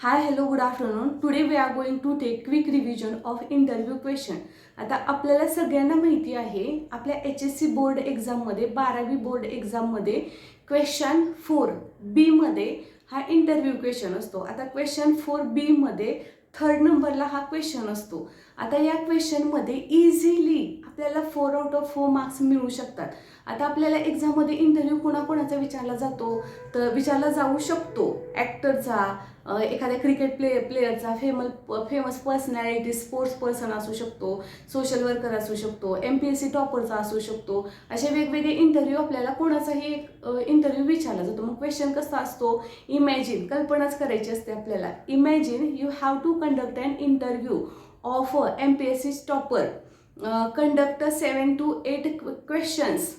Hi, hello, good afternoon. Today we are going to take quick revision of interview question. आता आपल्याला सगळ्यांना माहिती आहे आपल्या HSC बोर्ड एक्झाममध्ये 12वी बोर्ड एक्झाममध्ये क्वेश्चन 4B मध्ये हा इंटरव्ह्यू क्वेश्चन असतो. आता क्वेश्चन 4B मध्ये 3rd नंबरला हा क्वेश्चन असतो. आता या क्वेश्चनमध्ये इझिली आपल्याला 4 आउट ऑफ 4 मार्क्स मिळू शकतात. आता आपल्याला एक्झाममध्ये इंटरव्ह्यू कोणाकोणाचा विचारला विचारला जाऊ शकतो. ॲक्टरचा, एखाद्या क्रिकेट प्लेयरचा, फेमस पर्सनॅलिटी, स्पोर्ट्स पर्सन असू शकतो, सोशल वर्कर असू शकतो, MPSC टॉपरचा असू शकतो. असे वेगवेगळे इंटरव्ह्यू आपल्याला कोणाचाही एक इंटरव्ह्यू विचारला जातो. मग क्वेश्चन कसा असतो, इमॅजिन, कल्पनाच करायची असते आपल्याला. Imagine you have to conduct an interview of MPSC topper, conduct 7 to 8 questions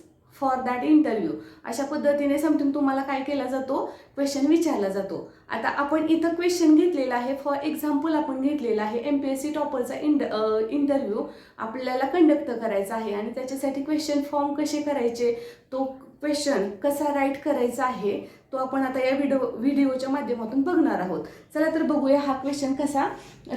for that interview. अशा पद्धतीने समथिंग तुम्हाला काय केला जातो, क्वेश्चन विचारला जातो. आता आपण इथं क्वेश्चन घेतलेला आहे, फॉर एक्झाम्पल आपण घेतलेला आहे MPSC टॉपरचा इंटरव्ह्यू आपल्याला कंडक्ट करायचा आहे आणि त्याच्यासाठी क्वेश्चन फॉर्म कसे करायचे, तो क्वेश्चन कसा राईट करायचा आहे तो आपण आता या व्हिडिओच्या माध्यमातून बघणार आहोत. चला तर बघूया हा क्वेश्चन कसा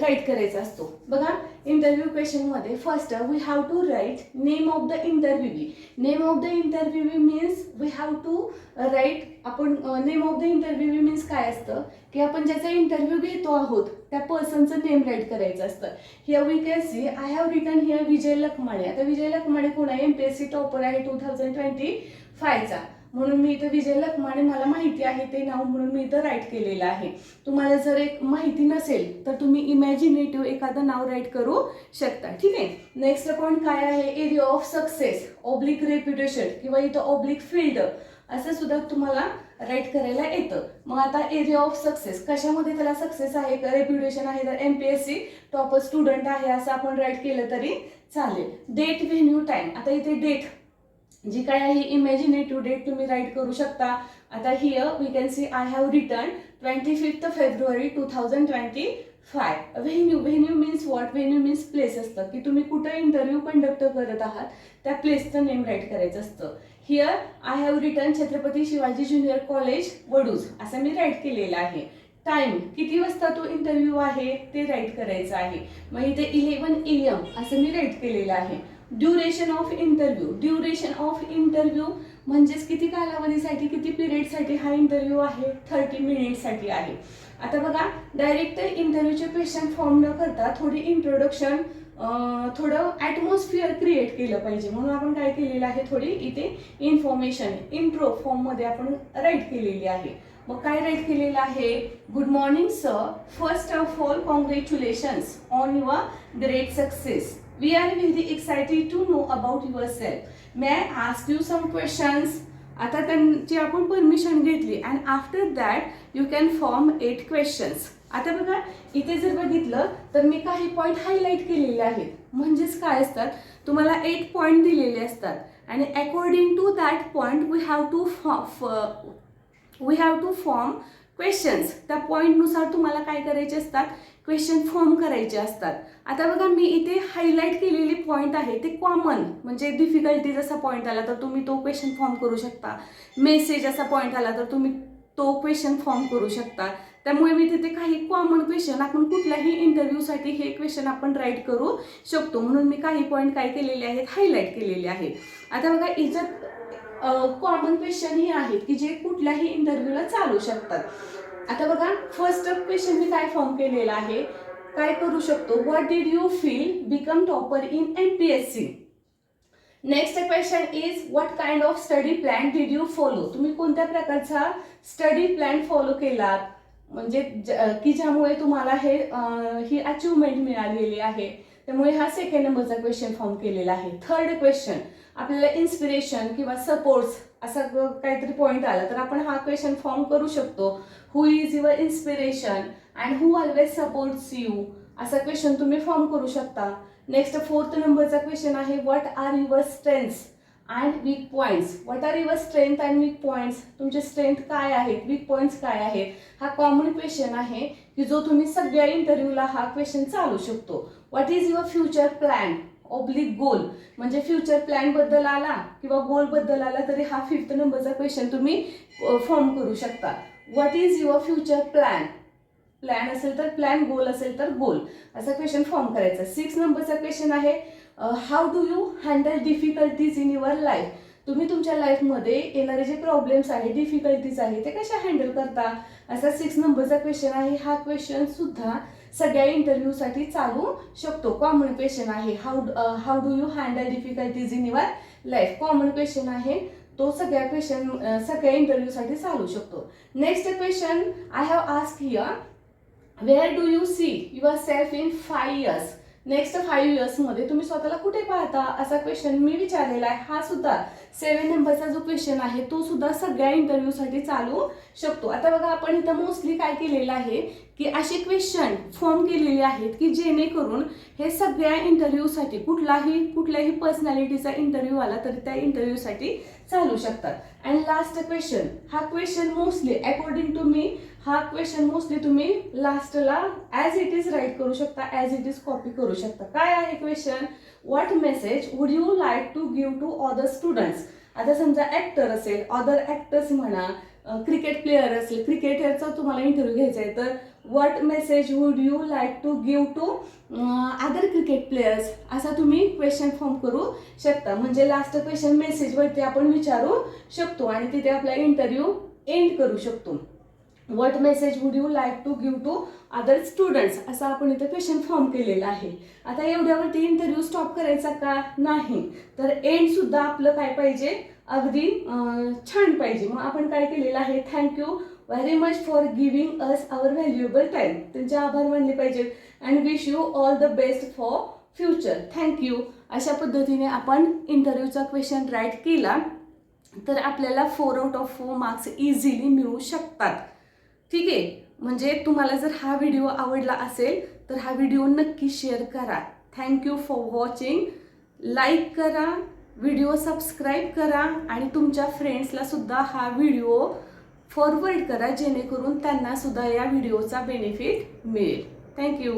राईट करायचा असतो. बघा, इंटरव्ह्यू क्वेश्चनमध्ये first we have to write name of the interviewee. Name of the interviewee means we have to write. आपण name of the interviewee means काय असतं की आपण ज्याचा इंटरव्ह्यू घेतो आहोत त्या पर्सनचं नेम राईट करायचं असतं. Here we can see I have written here Vijay Lakhmane. आता विजय लखमाणे कोण आहे, MPSC टॉपर आहे 2025चा. म्हणून मी इथं विजय लखमाणे मला माहिती आहे ते नाव, म्हणून मी इथं राईट केलेलं आहे. तुम्हाला जर एक माहिती नसेल तर तुम्ही इमॅजिनेटिव्ह एखादं नाव राईट करू शकता. ठीक आहे. नेक्स्ट पॉईंट काय आहे, area of success, oblique reputation किंवा इथं ऑब्लिक फील्ड असं सुद्धा तुम्हाला राईट करायला येतं. मग आता एरिया ऑफ सक्सेस कशामध्ये त्याला सक्सेस आहे का रेप्युटेशन आहे, तर MPSC टॉपर स्टुडंट आहे असं आपण राईट केलं तरी चालेल. Date, venue, time. आता इथे डेट जी काय आहे इमॅजिनेटिव्ह डेट तुम्ही राईट करू शकता. आता here we can see I have written 25 February 2025. Venue means what, venue means place असतं की तुम्ही कुठं इंटरव्ह्यू कंडक्ट करत आहात त्या प्लेसचं नेम राईट करायचं असतं. Here I have return Chhatrapati Shivaji junior college Vaduj असं मी राईट केलेलं आहे. टाइम, किती वाजता तो इंटरव्ह्यू आहे ते राईट करायचं आहे. मग इथे 11 AM असं मी राईट केलेलं आहे. Duration of interview, duration of interview म्हणजेच किती कालावधीसाठी, किती पिरियडसाठी हा इंटरव्ह्यू आहे, 30 मिनिटसाठी आहे. आता बघा, डायरेक्ट इंटरव्ह्यूचे क्वेश्चन फॉर्म न करता थोडी इंट्रोडक्शन, थोडं ॲटमॉस्फिअर क्रिएट केलं पाहिजे म्हणून आपण काय केलेलं आहे, थोडी इथे इन्फॉर्मेशन इंट्रो फॉर्ममध्ये आपण राईट केलेली आहे. मग काय राईट केलेलं आहे, good morning sir, first of all congratulations on your great success. We are very excited to know about yourself. May I ask you some questions? आता त्यांची आपण परमिशन घेतली and after that you can form 8 questions. आता बघा, इथे जर बघितलं तर मी काही पॉईंट हायलाईट केलेले आहेत. म्हणजेच काय असतात, तुम्हाला 8 पॉईंट दिलेले असतात आणि according to that point we have to form questions. त्या पॉईंटनुसार तुम्हाला काय करायचे असतात, क्वेश्चन फॉर्म करायचे असतात. आता बघा, मी इथे हायलाईट केलेली पॉईंट आहे ते कॉमन, म्हणजे डिफिकल्टीज असा पॉईंट आला तर तुम्ही तो क्वेश्चन फॉर्म करू शकता. मेसेज असा पॉईंट आला तर तुम्ही तो क्वेश्चन फॉर्म करू शकता. त्यामुळे मी तिथे काही कॉमन क्वेश्चन, आपण कुठल्याही इंटरव्ह्यूसाठी हे क्वेश्चन आपण राईट करू शकतो म्हणून मी काही पॉईंट काय केलेले आहेत, हायलाईट केलेले आहेत. आता बघा, इथं कॉमन क्वेश्चन ही आहेत की जे कुठल्याही इंटरव्ह्यूला चालू शकतात. आता बघा, फर्स्ट क्वेश्चन मी काय फॉर्म केलेला आहे, काय करू शकतो, what did you feel become topper in MPSC. Next question is what kind of study plan did you follow. तुम्ही कोणत्या प्रकारचा स्टडी प्लॅन फॉलो केलात, म्हणजे की ज्यामुळे तुम्हाला ही अचिव्हमेंट मिळालेली आहे. त्यामुळे हा 2nd नंबरचा क्वेश्चन फॉर्म केलेला आहे. 3rd क्वेश्चन आपल्याला इन्स्पिरेशन किंवा सपोर्ट्स असा काहीतरी पॉईंट आला तर आपण हा क्वेश्चन फॉर्म करू शकतो. Who is your inspiration and who always supports you असा क्वेश्चन तुम्ही फॉर्म करू शकता. नेक्स्ट 4th नंबरचा क्वेश्चन आहे, what are your strengths and weak points. What are your strength and weak points, तुमचे स्ट्रेंथ काय आहेत, वीक पॉईंट्स काय आहेत. हा कॉमन क्वेश्चन आहे की जो तुम्ही सगळ्या इंटरव्ह्यूला हा क्वेश्चन चालू शकतो. What is your future plan oblique goal, म्हणजे फ्युचर प्लॅन बद्दल आला किंवा गोल बद्दल आला तरी हा 5th नंबरचा क्वेश्चन तुम्ही फॉर्म करू शकता. What is your future plan plan असेल तर प्लॅन, गोल असेल तर गोल, असा क्वेश्चन फॉर्म करायचा. 6 नंबरचा क्वेश्चन आहे, how do you handle difficulties in your life. तुम्ही तुमच्या लाईफमध्ये येणारे जे प्रॉब्लेम्स आहे, डिफिकल्टीज आहे, ते कशा हँडल करता, असा 6 नंबरचा क्वेश्चन आहे. हा क्वेश्चन सुद्धा सगळ्या इंटरव्ह्यूसाठी चालू शकतो. कॉमन क्वेश्चन आहे, how do you handle difficulties in your life. Common question आहे, तो सगळ्या इंटरव्ह्यूसाठी चालू शकतो. Next question I have ask here, where do you see your self in 5 years. Next 5 years मध्ये तुम्ही स्वतःला कुठे पाहता, असा क्वेश्चन मी विचारलेला आहे. हा सुद्धा 7 नंबरचा जो क्वेश्चन आहे तो सुद्धा सगळ्या इंटरव्ह्यूसाठी चालू शकतो. आता बघा, आपण इथं मोस्टली काय केलेलं आहे की असे क्वेश्चन फॉर्म केलेले आहेत की जेणेकरून हे सगळ्या इंटरव्ह्यूसाठी, कुठल्याही पर्सनॅलिटीचा इंटरव्ह्यू आला तरी त्या इंटरव्ह्यूसाठी चालू शकतात. अँड लास्ट क्वेश्चन, हा question mostly according to me, हा क्वेश्चन मोस्टली तुम्ही लास्टला ॲज इट इज राईट करू शकता, ॲज इट इज कॉपी करू शकता. काय आहे question, what message would you like to give to other students. आता समजा ॲक्टर असेल, अदर ॲक्टर्स म्हणा, क्रिकेट प्लेअर असेल, क्रिकेटरचा तुम्हाला इंटरव्ह्यू घ्यायचा आहे, तर what message would you like to give to other cricket players, असा तुम्ही क्वेश्चन फॉर्म करू शकता. म्हणजे लास्ट क्वेश्चन मेसेजवरती आपण विचारू शकतो आणि तिथे आपला इंटरव्ह्यू एंड करू शकतो. What message would you like to give to other students, असा आपण इथे क्वेश्चन फॉर्म केलेला आहे. आता एवढ्यावरती इंटरव्ह्यू स्टॉप करायचा का नाही, तर एंड सुद्धा आपलं काय पाहिजे, अगदी छान पाहिजे. मग आपण काय केलेलं आहे, thank you very much for giving us our valuable time, त्यांचे आभार मानले पाहिजेत. And wish you all the best for future, thank you. अशा पद्धतीने आपण इंटरव्ह्यूचा क्वेश्चन राईट केला तर आपल्याला 4 out of 4 मार्क्स इझिली मिळू शकतात. ठीक आहे, म्हणजे तुम्हाला जर हा व्हिडिओ आवडला असेल तर हा व्हिडिओ नक्की शेअर करा. Thank you for watching. लाईक करा, व्हिडिओ सबस्क्राईब करा आणि तुमच्या फ्रेंड्सला सुद्धा हा व्हिडिओ फॉरवर्ड करा जेणेकरून त्यांना सुद्धा या व्हिडिओचा बेनिफिट मिळेल. थँक्यू.